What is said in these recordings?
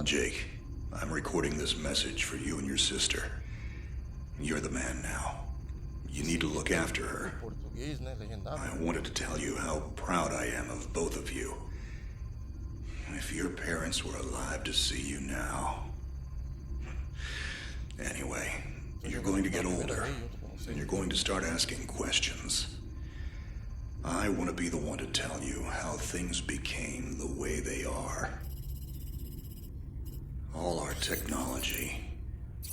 Jake, I'm recording this message for you and your sister. You're the man now. You need to look after her. I wanted to tell you how proud I am of both of you. If your parents were alive to see you now. Anyway, you're going to get older, and you're going to start asking questions. I want to be the one to tell you how things became the way they are. All our technology,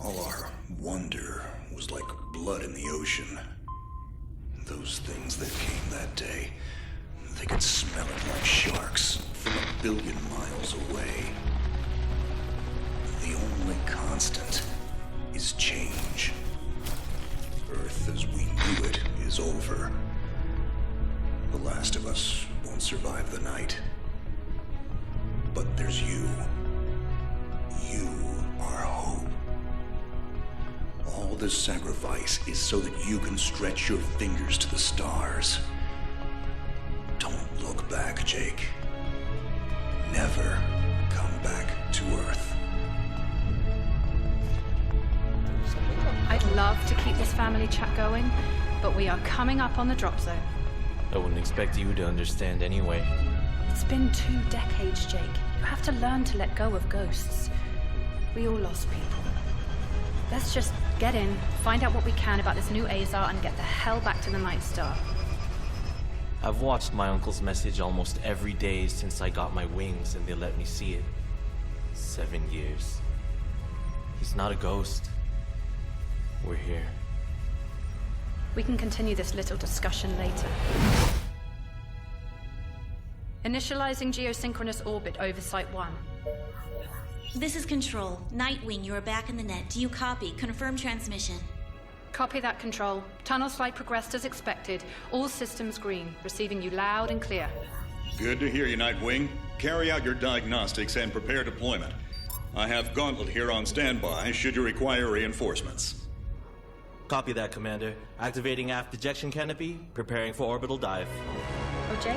all our wonder was like blood in the ocean. Those things that came that day, they could smell it like sharks from 1 billion miles away. The only constant is change. Earth as we knew it is over. The last of us won't survive the night. But there's you. You are hope. All this sacrifice is so that you can stretch your fingers to the stars. Don't look back, Jake. Never come back to Earth. I'd love to keep this family chat going, but we are coming up on the drop zone. I wouldn't expect you to understand anyway. It's been 2 decades, Jake. You have to learn to let go of ghosts. We all lost people. Let's just get in, find out what we can about this new Azar, and get the hell back to the Night Star. I've watched my uncle's message almost every day since I got my wings and they let me see it. 7 years. He's not a ghost. We're here. We can continue this little discussion later. Initializing geosynchronous orbit over Site 1. This is Control. Nightwing, you are back in the net. Do you copy? Confirm transmission. Copy that, Control. Tunnel flight progressed as expected. All systems green. Receiving you loud and clear. Good to hear you, Nightwing. Carry out your diagnostics and prepare deployment. I have Gauntlet here on standby should you require reinforcements. Copy that, Commander. Activating aft ejection canopy, preparing for orbital dive. Oh, Jake?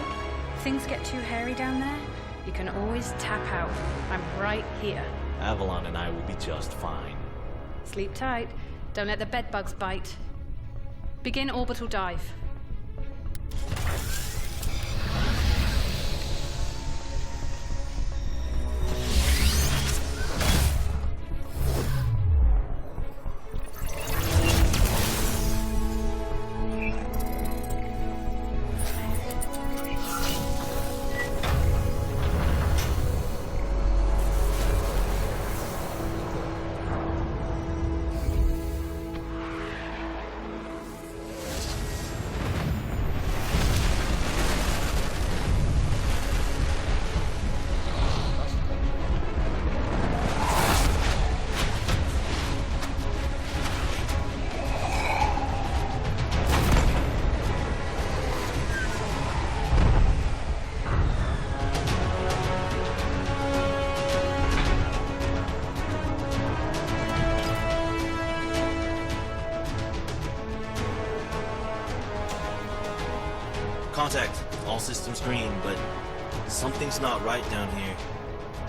If things get too hairy down there, you can always tap out. I'm right here. Avalon and I will be just fine. Sleep tight. Don't let the bedbugs bite. Begin orbital dive. Contact. All systems green, but something's not right down here.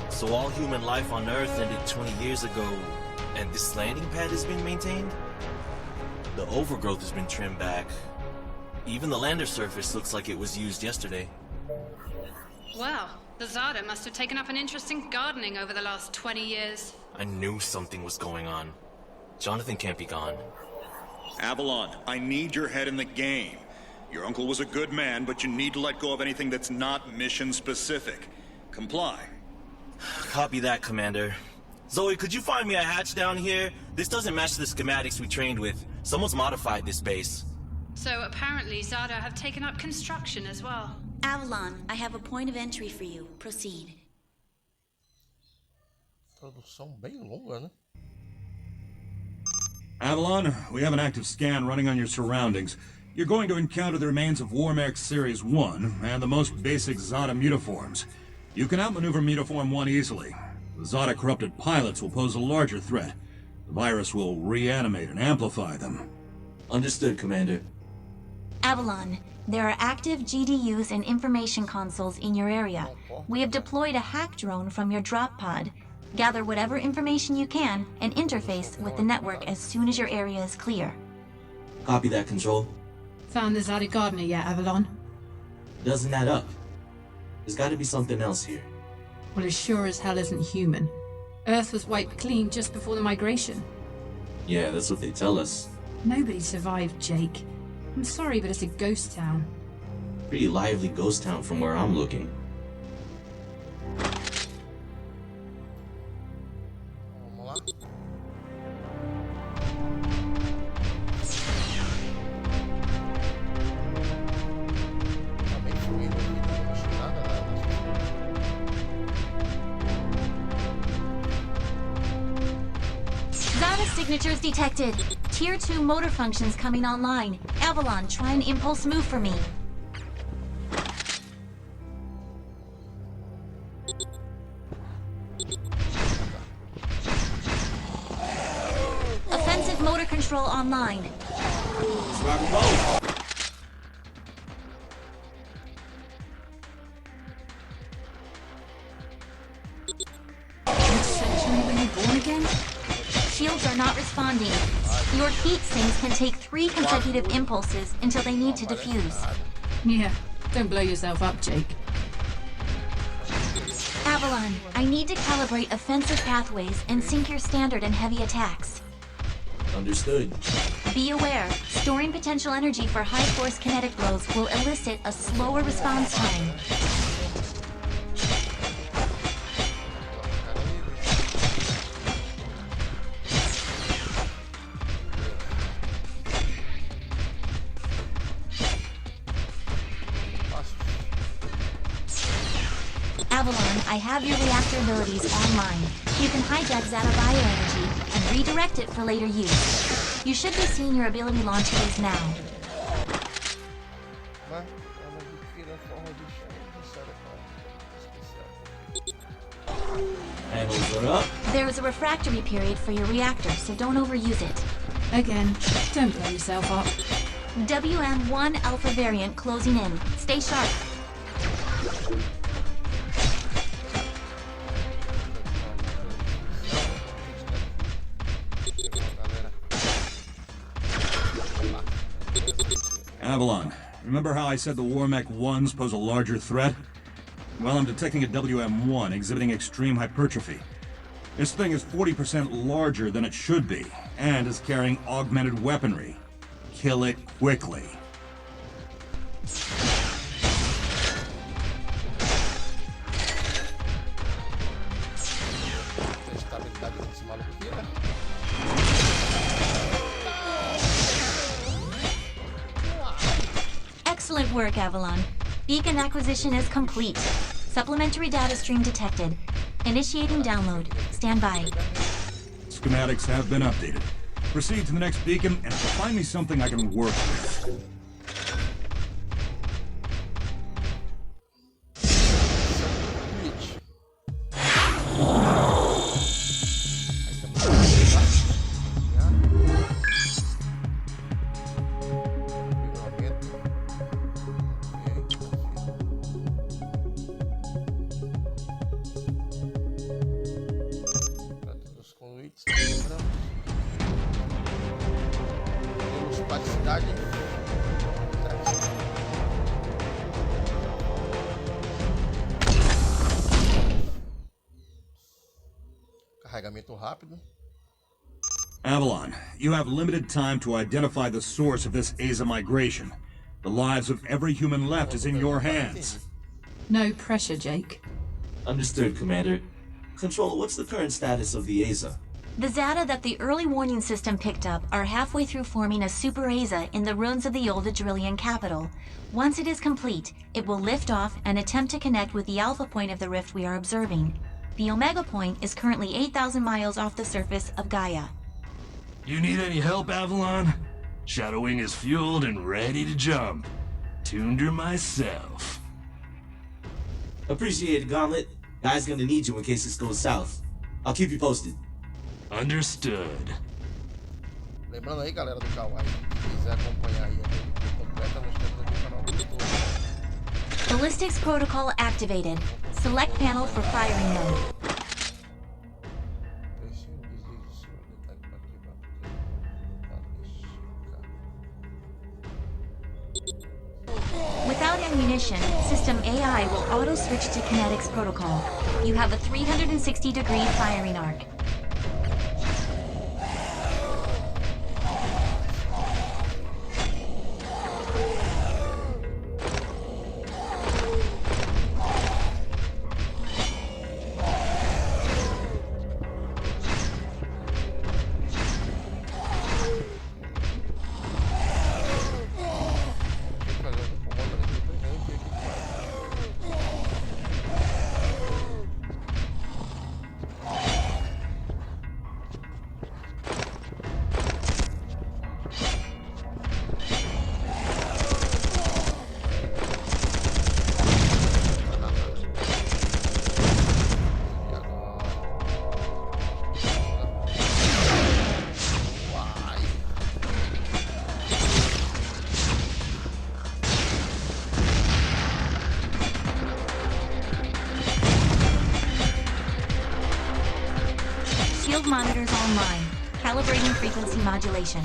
So all human life on Earth ended 20 years ago, and this landing pad has been maintained? The overgrowth has been trimmed back. Even the lander surface looks like it was used yesterday. Well, the Zada must have taken up an interest in gardening over the last 20 years. I knew something was going on. Jonathan can't be gone. Avalon, I need your head in the game. Your uncle was a good man, but you need to let go of anything that's not mission-specific. Comply. Copy that, Commander. Zoe, could you find me a hatch down here? This doesn't match the schematics we trained with. Someone's modified this base. So apparently Zada have taken up construction as well. Avalon, I have a point of entry for you. Proceed. Tradução bem longa, né? Avalon, we have an active scan running on your surroundings. You're going to encounter the remains of Warmax Series 1 and the most basic Zada mutaforms. You can outmaneuver Mutaform 1 easily. The Zada corrupted pilots will pose a larger threat. The virus will reanimate and amplify them. Understood, Commander. Avalon, there are active GDUs and information consoles in your area. We have deployed a hack drone from your drop pod. Gather whatever information you can and interface with the network as soon as your area is clear. Copy that, Control. Found the Zadi Gardener yet, Avalon? Doesn't add up. There's gotta be something else here. Well, it sure as hell isn't human. Earth was wiped clean just before the migration. Yeah, that's what they tell us. Nobody survived, Jake. I'm sorry, but it's a ghost town. Pretty lively ghost town from where I'm looking. Vamos lá. Tá bem fluido aqui, não mexi nada. Zada signatures detected. Tier 2 motor functions coming online. Avalon, try an impulse move for me. Offensive motor control online. Rock and roll! Which century were you born again? Shields are not responding. Your heat sinks can take 3 consecutive impulses until they need to defuse. Yeah, don't blow yourself up, Jake. Avalon, I need to calibrate offensive pathways and sync your standard and heavy attacks. Understood. Be aware, storing potential energy for high-force kinetic blows will elicit a slower response time. Avalon, I have your reactor abilities online. You can hijack Zata bioenergy and redirect it for later use. You should be seeing your ability launch phase now. Vai, ela adquire a forma de chão especial. Panels are up. There is a refractory period for your reactor, so don't overuse it. Again, don't blow yourself up. WM1 Alpha variant closing in. Stay sharp. Avalon, remember how I said the Warmech 1s pose a larger threat? Well, I'm detecting a WM1 exhibiting extreme hypertrophy. This thing is 40% larger than it should be, and is carrying augmented weaponry. Kill it quickly. A estabilidade desse maluco aqui, né? Excellent work, Avalon. Beacon acquisition is complete. Supplementary data stream detected. Initiating download. Stand by. Schematics have been updated. Proceed to the next beacon and find me something I can work with. Twitch. Praticidade. Carregamento rápido. Avalon, you have limited time to identify the source of this Aza migration. The lives of every human left is in your hands. No pressure, Jake. Understood, Commander. Control, what's the current status of the Aza? The Zata that the early warning system picked up are halfway through forming a super Aza in the ruins of the old Adrillian capital. Once it is complete, it will lift off and attempt to connect with the alpha point of the rift we are observing. The Omega point is currently 8,000 miles off the surface of Gaia. You need any help, Avalon? Shadowwing is fueled and ready to jump. Tuned her myself. Appreciate it, Gauntlet. Guy's gonna need you in case this goes south. I'll keep you posted. Understood. Lembrando aí, galera do Kawaii, se quiser acompanhar aí a review completa, Ballistics protocol activated. Select panel for firing mode. Without ammunition, System AI will auto-switch to kinetics protocol. You have a 360-degree firing arc. Shield monitors online. Calibrating frequency modulation.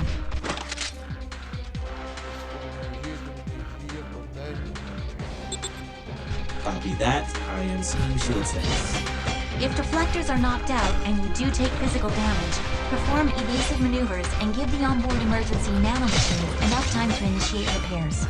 Copy that. I am seeing shield status. If deflectors are knocked out and you do take physical damage, perform evasive maneuvers and give the onboard emergency nanomachines enough time to initiate repairs.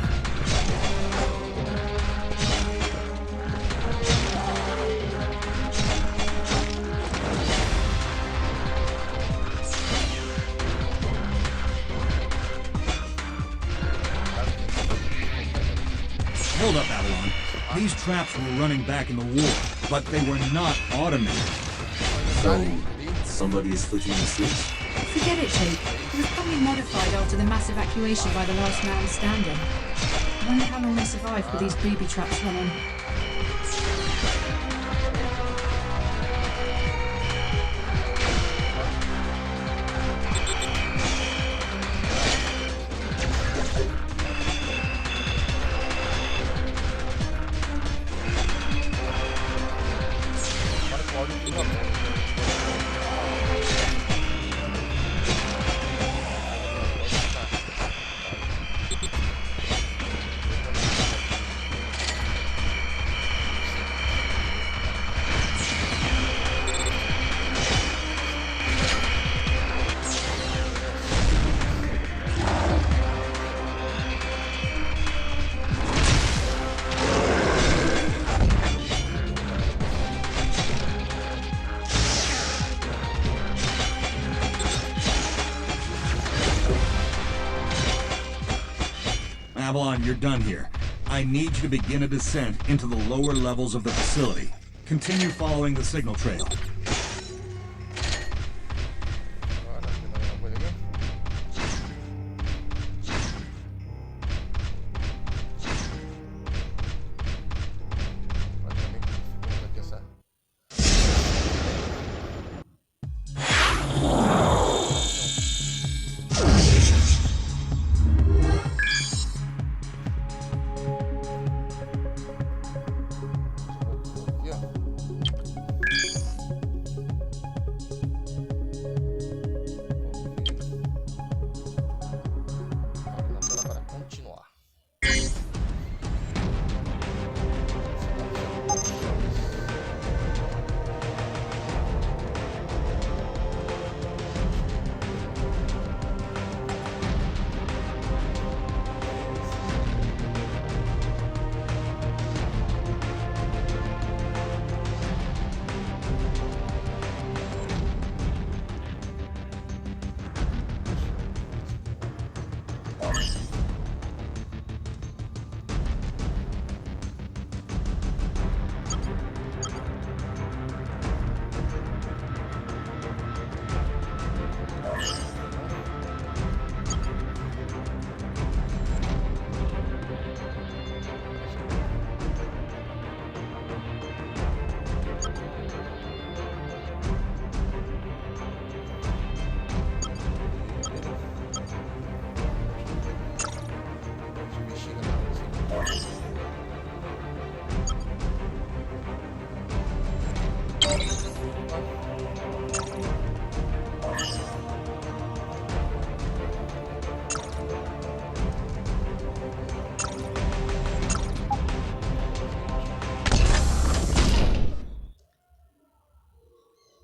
Hold up, Avalon. These traps were running back in the war, but they were not automated. So, somebody is flicking the switch? Forget it, Jake. It was probably modified after the mass evacuation by the last man standing. I wonder how long they survived with these booby traps running. Avalon, you're done here. I need you to begin a descent into the lower levels of the facility. Continue following the signal trail.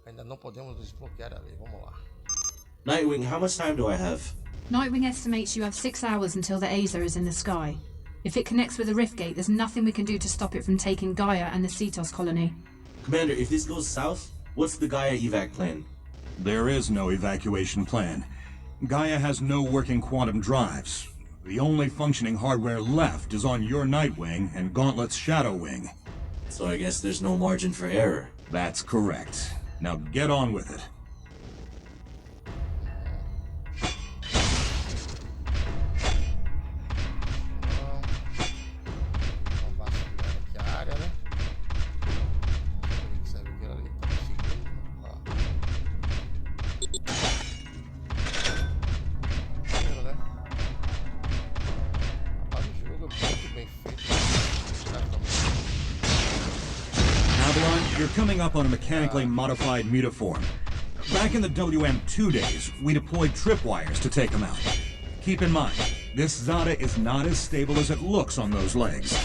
Ainda não podemos desbloquear ali. Vamos lá. Nightwing, how much time do I have? Nightwing estimates you have 6 hours until the Aza is in the sky. If it connects with the rift gate, there's nothing we can do to stop it from taking Gaia and the Cetos colony. Commander, if this goes south, what's the Gaia evac plan? There is no evacuation plan. Gaia has no working quantum drives. The only functioning hardware left is on your Nightwing and Gauntlet's Shadow Wing. So I guess there's no margin for error. That's correct. Now get on with it. Vamos vasculhar aqui a área, né? Deixa eu ver que serve aquilo ali. Tá conseguindo. Ó. Primeiro, né? Rapaz, o jogo é muito bem feito. Avalon, you're coming up on a mechanically modified mutaform. Back in the WM2 days, we deployed tripwires to take them out. Keep in mind, this Zada is not as stable as it looks on those legs.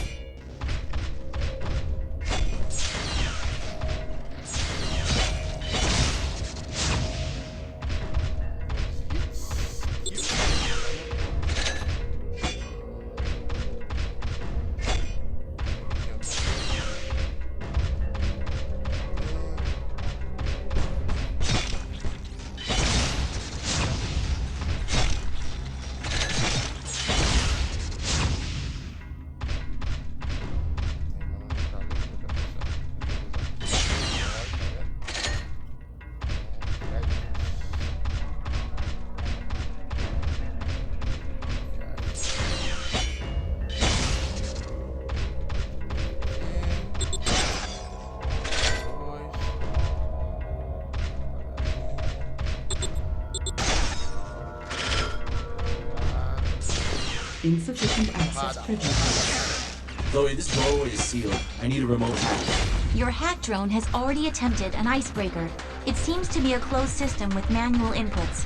Insufficient access privileges. Chloe, this doorway is sealed. I need a remote hack. Your hack drone has already attempted an icebreaker. It seems to be a closed system with manual inputs.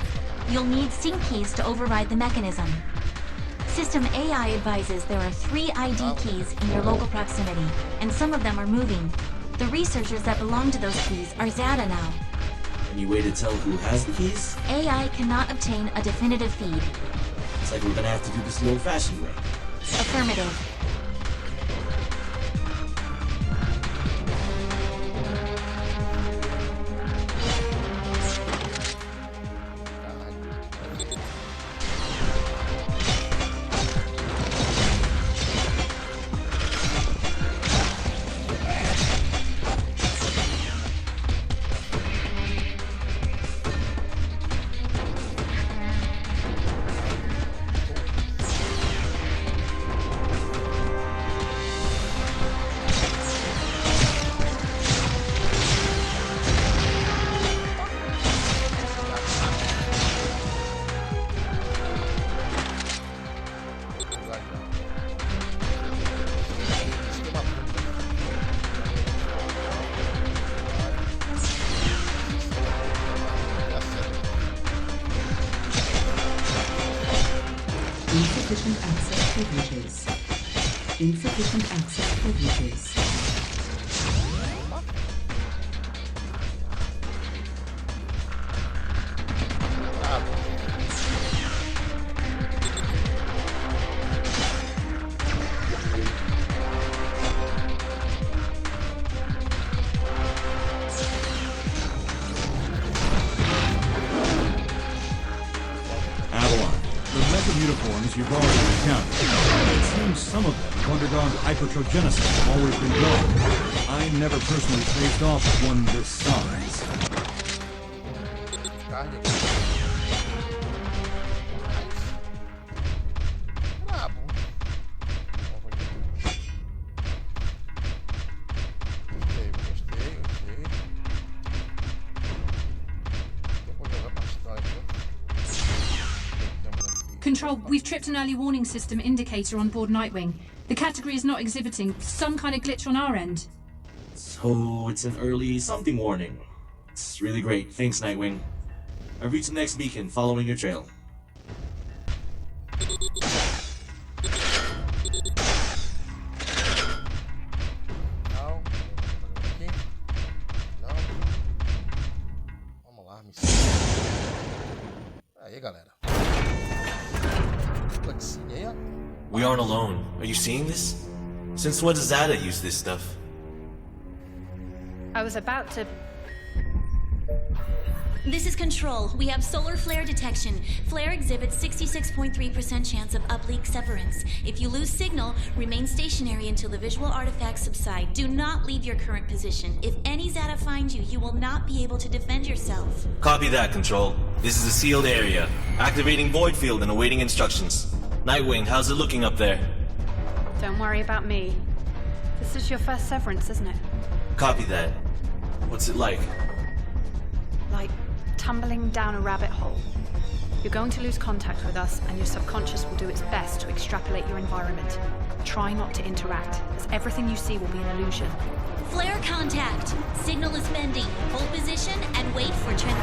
You'll need sync keys to override the mechanism. System AI advises there are 3 ID keys in your local proximity, and some of them are moving. The researchers that belong to those keys are Zada now. Any way to tell who has the keys? AI cannot obtain a definitive feed. Looks like we're gonna have to do this the old-fashioned way. Affirmative. Insufficient access privileges. Insufficient access privileges. You've already encountered. It seems some of them have undergone hypertrogenesis and always been gone. I never personally faced off with one this size. Control, we've tripped an early warning system indicator on board Nightwing. The category is not exhibiting some kind of glitch on our end. So it's an early something warning. It's really great. Thanks, Nightwing. I've reached the next beacon, following your trail. Não. Aqui. Não. Vamos lá, missão. Aí, galera. Cutscene aí, ó. We aren't alone. Are you seeing this? Since when does Zada use this stuff? I was about to. This is Control. We have solar flare detection. Flare exhibits 66.3% chance of uplink severance. If you lose signal, remain stationary until the visual artifacts subside. Do not leave your current position. If any Zada finds you, you will not be able to defend yourself. Copy that, Control. This is a sealed area. Activating void field and awaiting instructions. Nightwing, how's it looking up there? Don't worry about me. This is your first severance, isn't it? Copy that. What's it like? Like tumbling down a rabbit hole. You're going to lose contact with us, and your subconscious will do its best to extrapolate your environment. Try not to interact, as everything you see will be an illusion. Flare contact. Signal is bending. Hold position and wait for trend.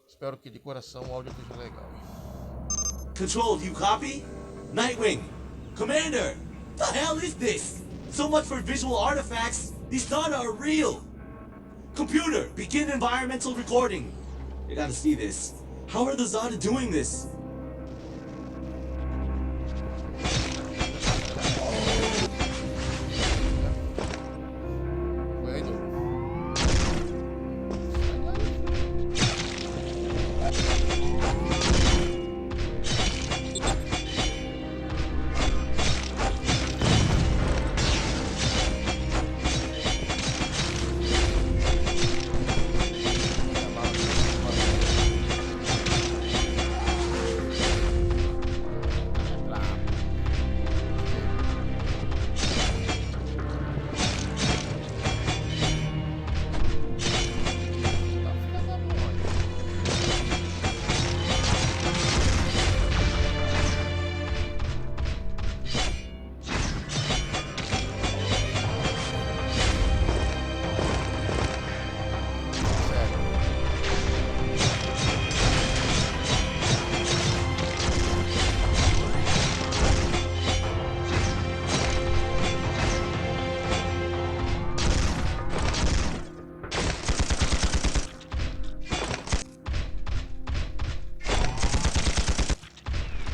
Espero que de coração o áudio esteja legal. Control, do you copy? Nightwing! Commander! The hell is this? So much for visual artifacts! These Zada are real! Computer, begin environmental recording! You gotta see this. How are the Zada doing this? Foi indo.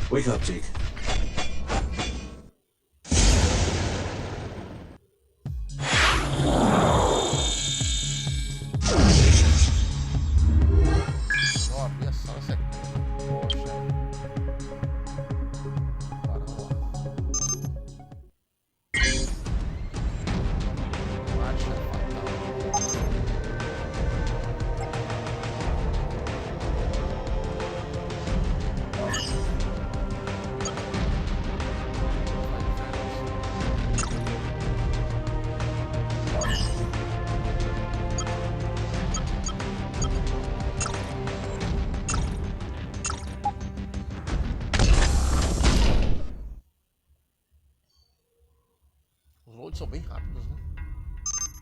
Wake up, Jake. Não abri a sala secreta. Poxa. Para lá. Marcha fatal.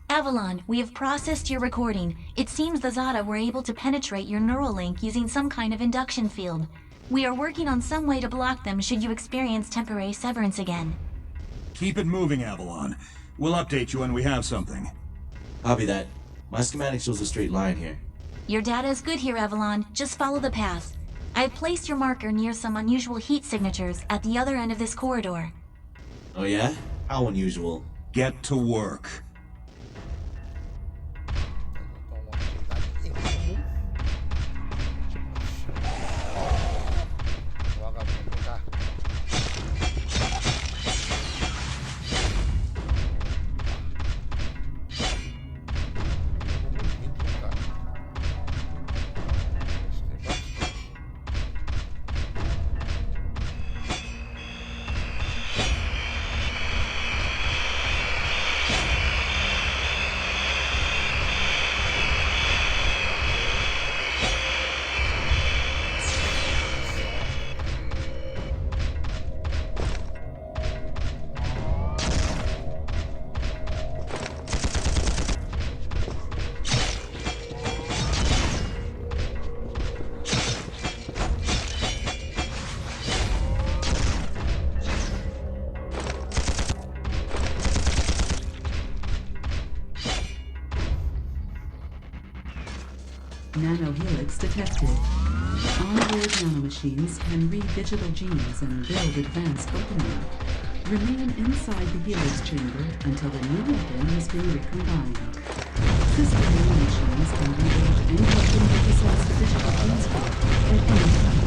Avalon, we have processed your recording. It seems the Zada were able to penetrate your neural link using some kind of induction field. We are working on some way to block them should you experience temporary severance again. Keep it moving, Avalon. We'll update you when we have something. Copy that. My schematic shows a straight line here. Your data is good here, Avalon. Just follow the path. I've placed your marker near some unusual heat signatures at the other end of this corridor. Oh yeah? How unusual. Get to work. Nanohelix detected. Onboard nanomachines can read digital genes and build advanced weaponry. Remain inside the helix chamber until the new weapon has been recombined. System nanomachines can rebuild any weapon that possess the digital genes code at any time.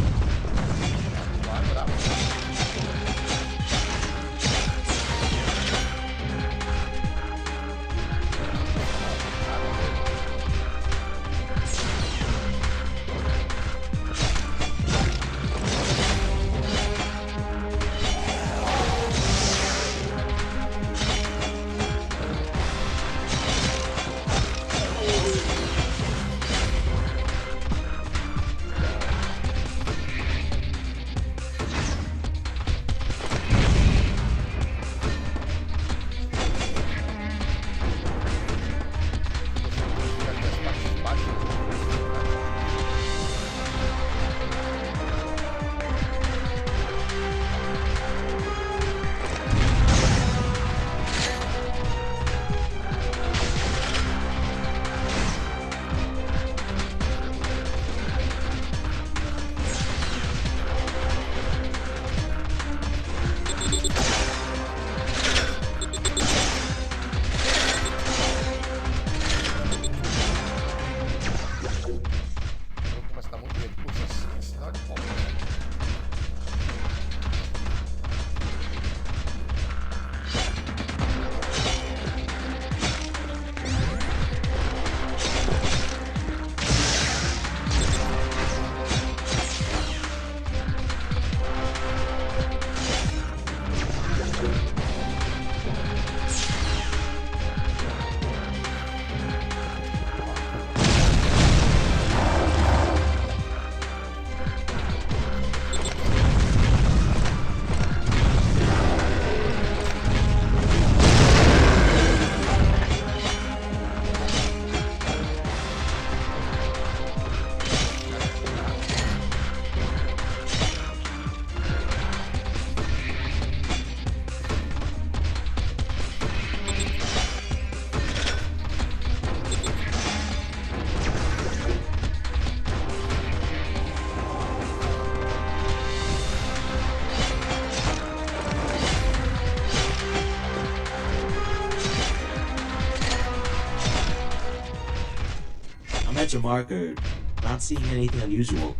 At your marker, not seeing anything unusual.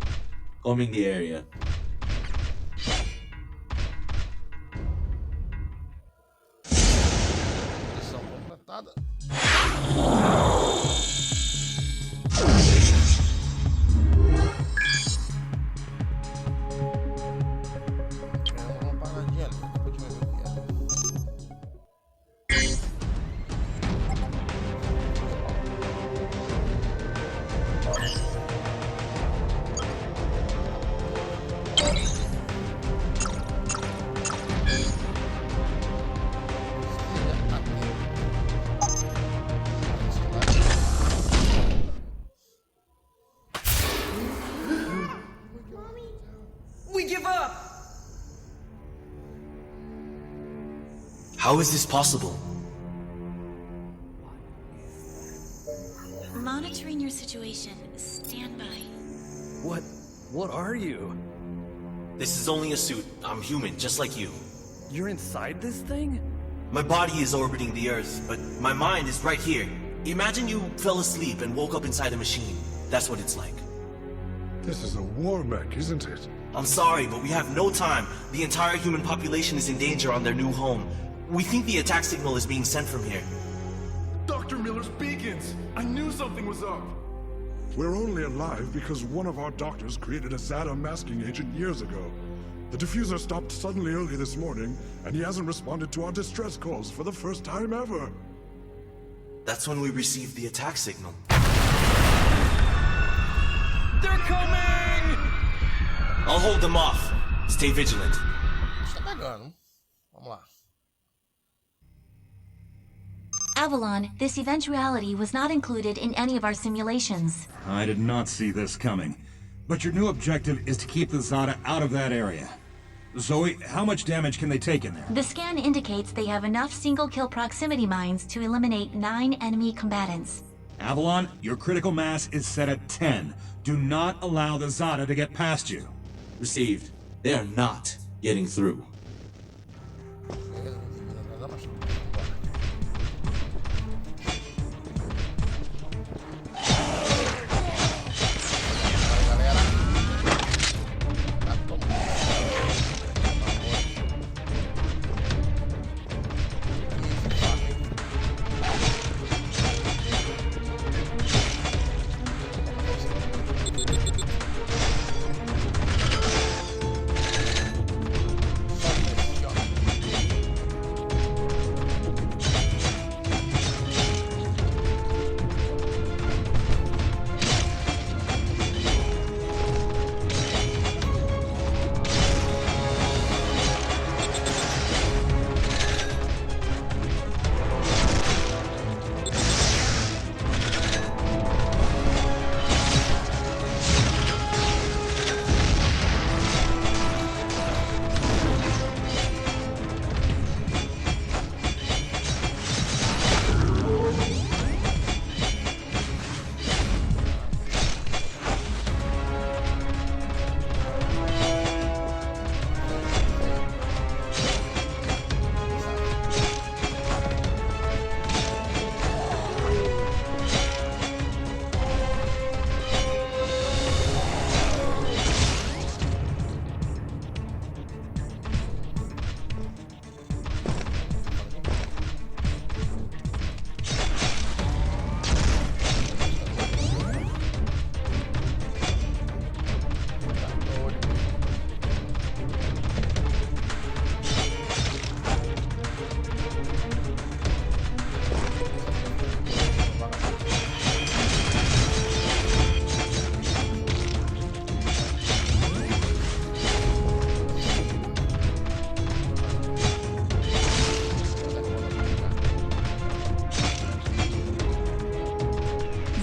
Combing the area. How is this possible? Monitoring your situation. Stand by. What are you? This is only a suit. I'm human, just like you. You're inside this thing? My body is orbiting the Earth, but my mind is right here. Imagine you fell asleep and woke up inside a machine. That's what it's like. This is a war mech, isn't it? I'm sorry, but we have no time. The entire human population is in danger on their new home. We think the attack signal is being sent from here. Dr. Miller's beacons! I knew something was up! We're only alive because one of our doctors created a Zada masking agent years ago. The diffuser stopped suddenly early this morning, and he hasn't responded to our distress calls for the first time ever. That's when we received the attack signal. They're coming! I'll hold them off. Stay vigilant. Tá pegando. Vamos lá. Avalon, this eventuality was not included in any of our simulations. I did not see this coming. But your new objective is to keep the Zada out of that area. Zoe, how much damage can they take in there? The scan indicates they have enough single-kill proximity mines to eliminate 9 enemy combatants. Avalon, your critical mass is set at 10. Do not allow the Zada to get past you. Received. They are not getting through.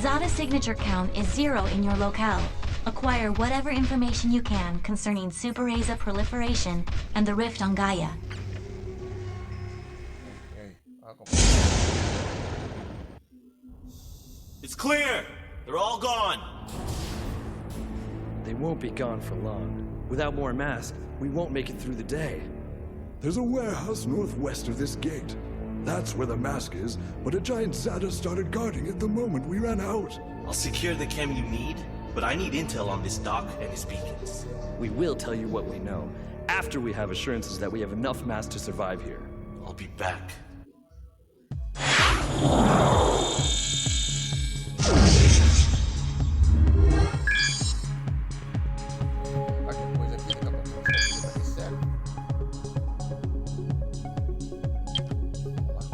Zada signature count is 0 in your locale. Acquire whatever information you can concerning Super Aza proliferation and the rift on Gaia. It's clear! They're all gone! They won't be gone for long. Without more masks, we won't make it through the day. There's a warehouse northwest of this gate. That's where the mask is, but a giant Zada started guarding it the moment we ran out. I'll secure the chem you need, but I need intel on this doc and his beacons. We will tell you what we know, after we have assurances that we have enough mass to survive here. I'll be back. Depois aqui, daqui a pouco eu vou fazer aqui, sério. Vamos lá.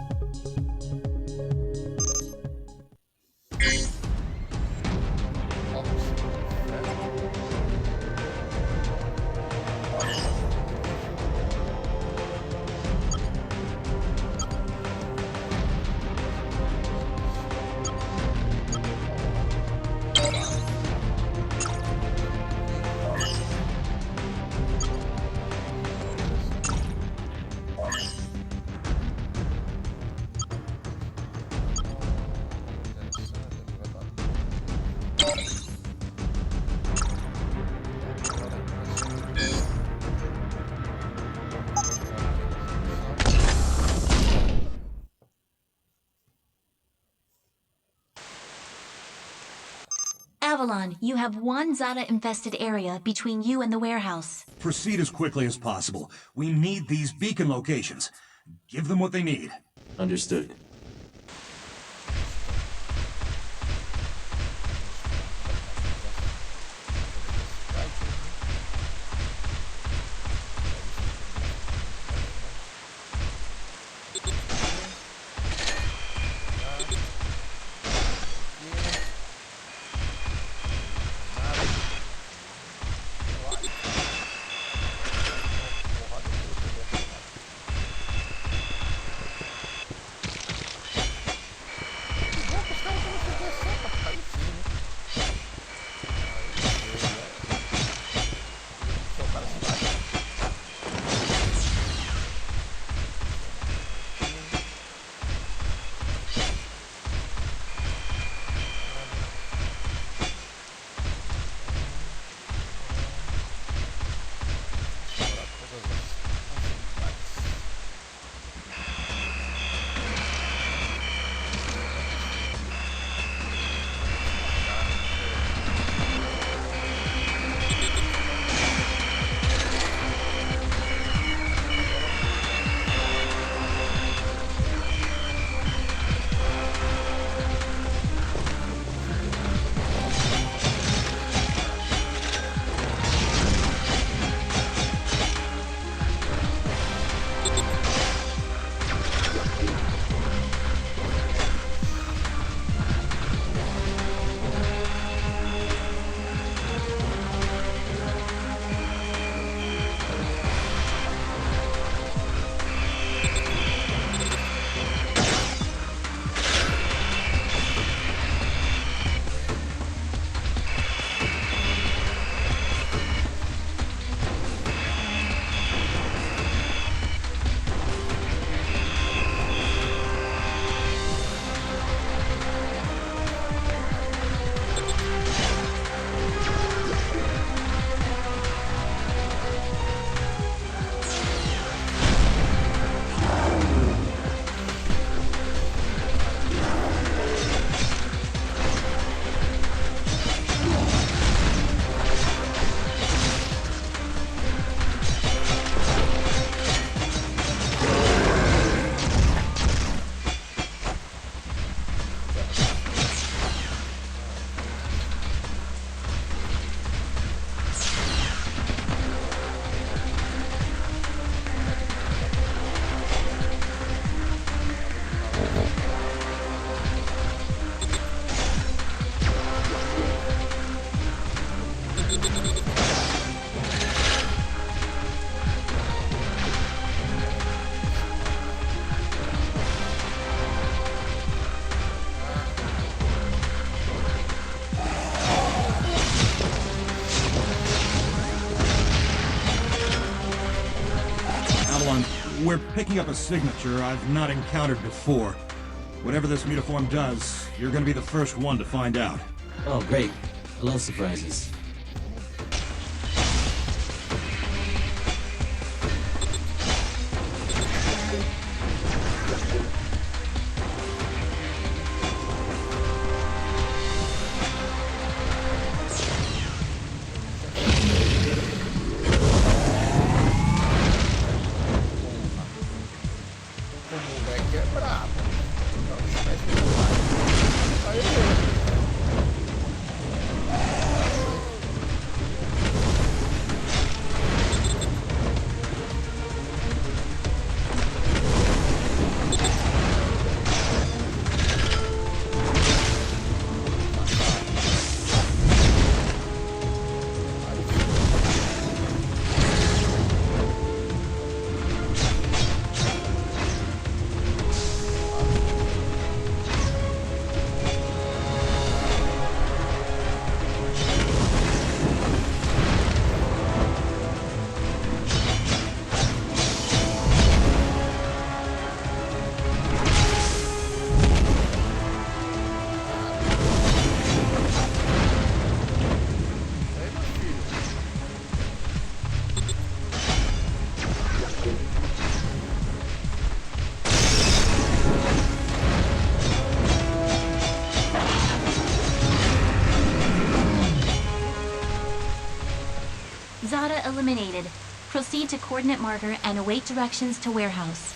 Avalon, you have one Zada-infested area between you and the warehouse. Proceed as quickly as possible. We need these beacon locations. Give them what they need. Understood. We're picking up a signature I've not encountered before. Whatever this mutiform does, you're gonna be the first one to find out. Oh, great. I love surprises. Proceed to coordinate marker and await directions to warehouse.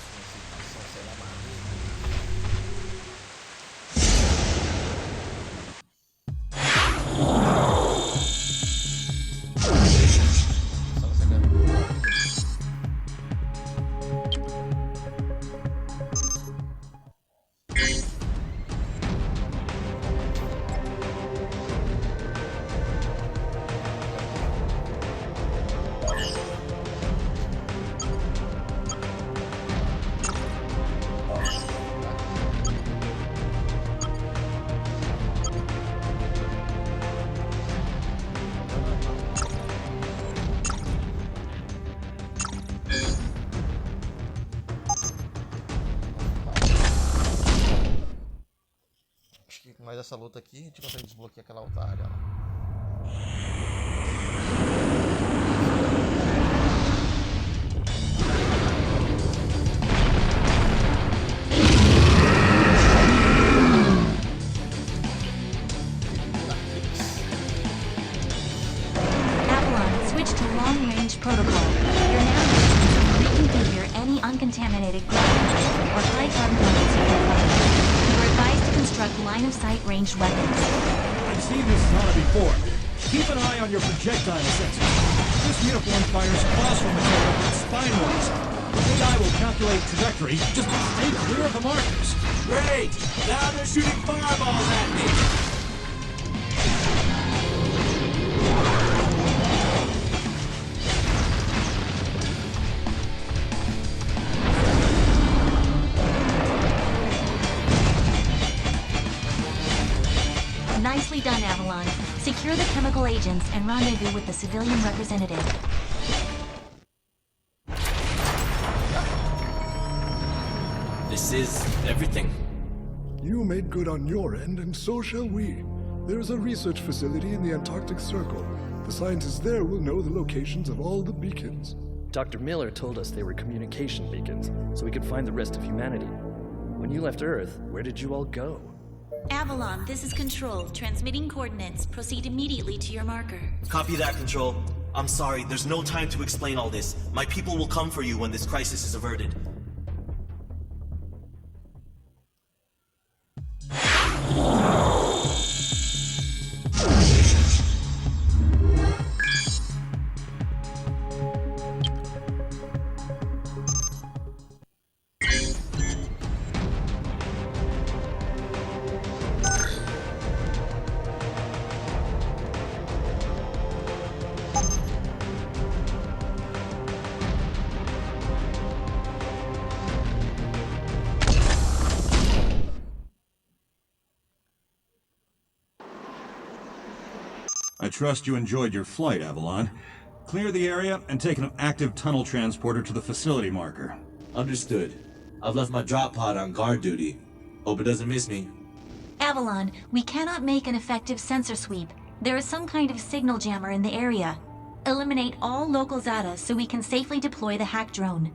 Acho que mais essa luta aqui a gente consegue desbloquear aquela outra área lá. Avalon, switch to long-range protocol. Your navigation will reconfigure any uncontaminated ground or high-carbon levels you can find. You are advised to construct line-of-sight ranged weapons. I've seen this Zana before. Keep an eye on your projectile sensors. This uniform fires phosphor material with spine wounds. The AI will calculate trajectory. Just stay clear of the markers. Great! Now they're shooting fireballs at me! Nicely done, Avalon. Secure the chemical agents and rendezvous with the civilian representative. This is everything. You made good on your end, and so shall we. There is a research facility in the Antarctic Circle. The scientists there will know the locations of all the beacons. Dr. Miller told us they were communication beacons, so we could find the rest of humanity. When you left Earth, where did you all go? Avalon, this is Control. Transmitting coordinates. Proceed immediately to your marker. Copy that, Control. I'm sorry, there's no time to explain all this. My people will come for you when this crisis is averted. I trust you enjoyed your flight, Avalon. Clear the area and take an active tunnel transporter to the facility marker. Understood. I've left my drop pod on guard duty. Hope it doesn't miss me. Avalon, we cannot make an effective sensor sweep. There is some kind of signal jammer in the area. Eliminate all local Zata so we can safely deploy the hack drone.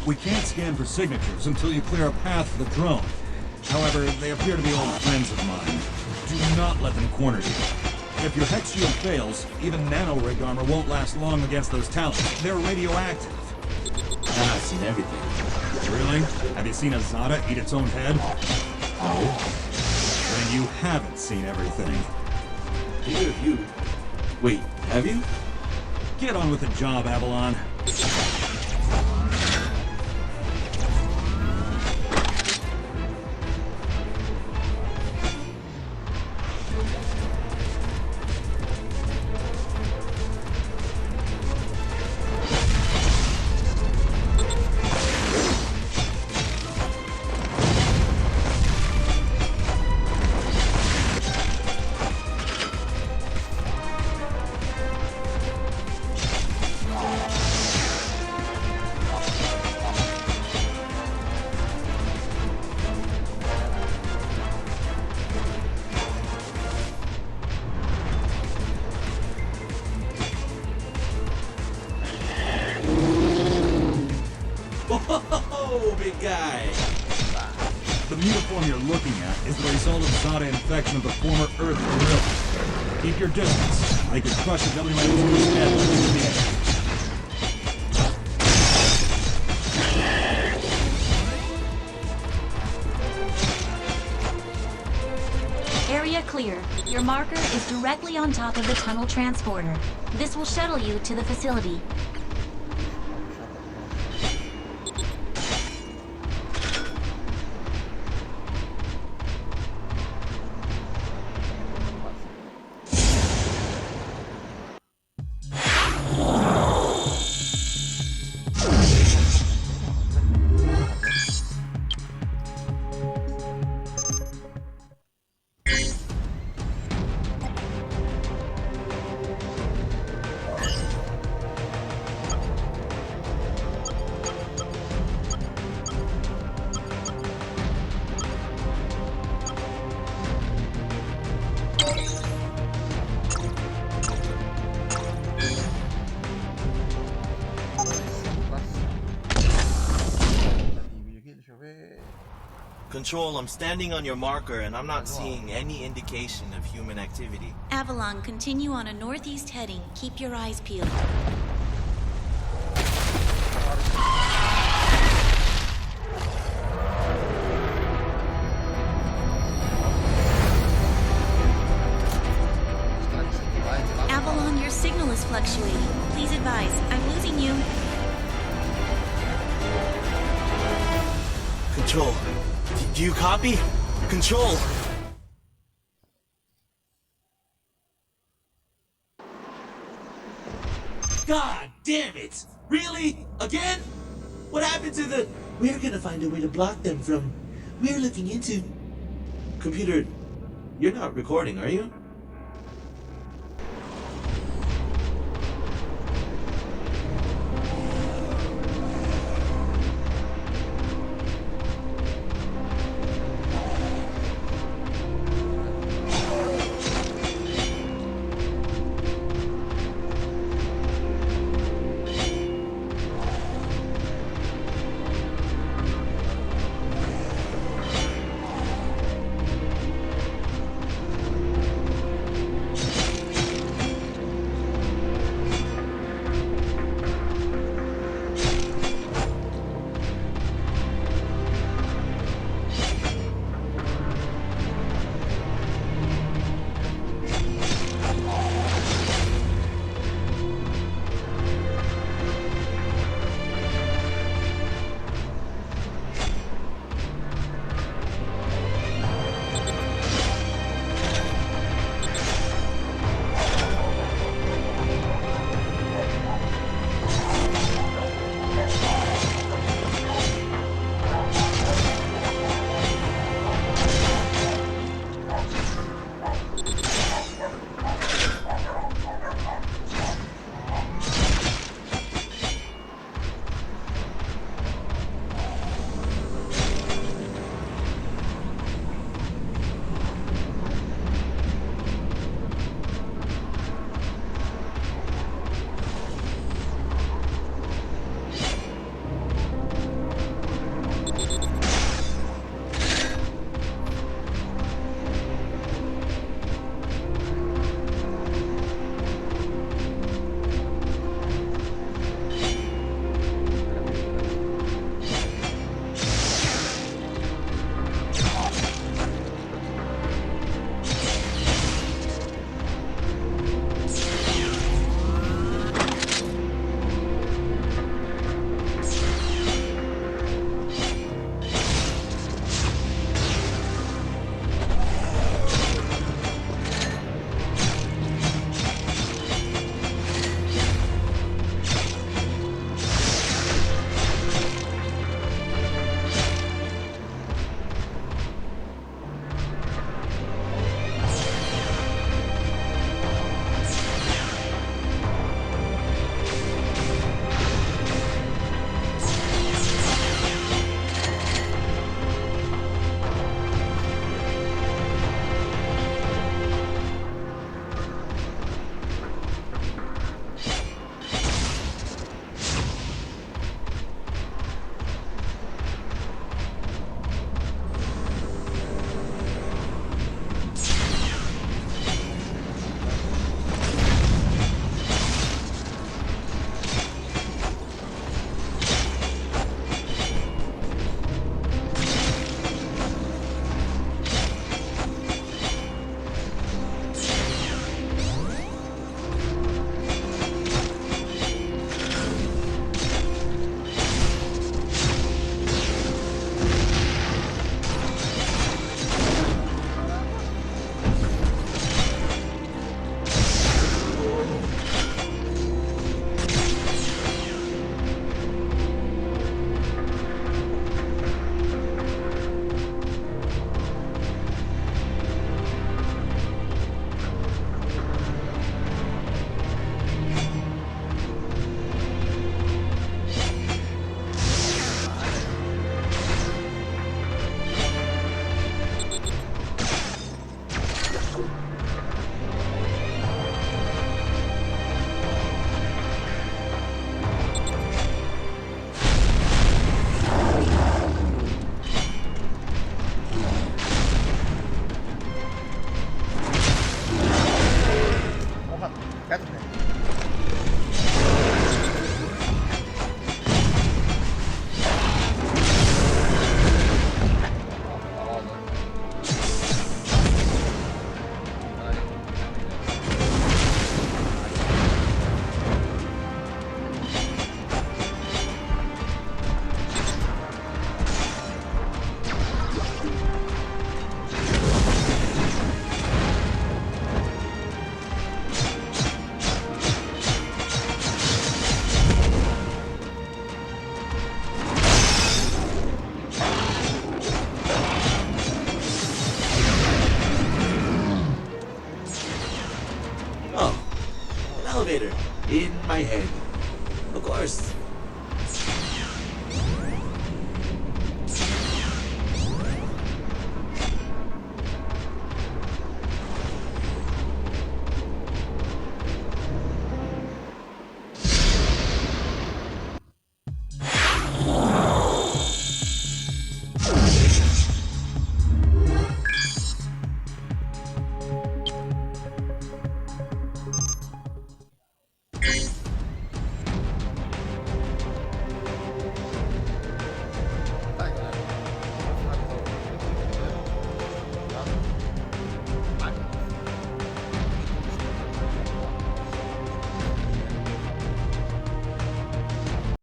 We can't scan for signatures until you clear a path for the drone. However, they appear to be old friends of mine. Do not let them corner you. If your hex shield fails, even nano-rig armor won't last long against those talons. They're radioactive. I've seen everything. Really? Have you seen a Zata eat its own head? No. Then you haven't seen everything. Neither of you. Wait, have you? Get on with the job, Avalon. Whoa, big guy! The mutiform you're looking at is the result of Zada infection of the former Earth gorilla. Keep your distance. I could crush the W-2's head with these. Area clear. Your marker is directly on top of the tunnel transporter. This will shuttle you to the facility. Control, I'm standing on your marker and I'm not seeing any indication of human activity. Avalon, continue on a northeast heading. Keep your eyes peeled. Avalon, your signal is fluctuating. Please advise, I'm losing you. Control, do you copy? Control! God damn it! Really? Again? What happened to the... We're gonna find a way to block them from... We're looking into... Computer, you're not recording, are you? my head. Of course,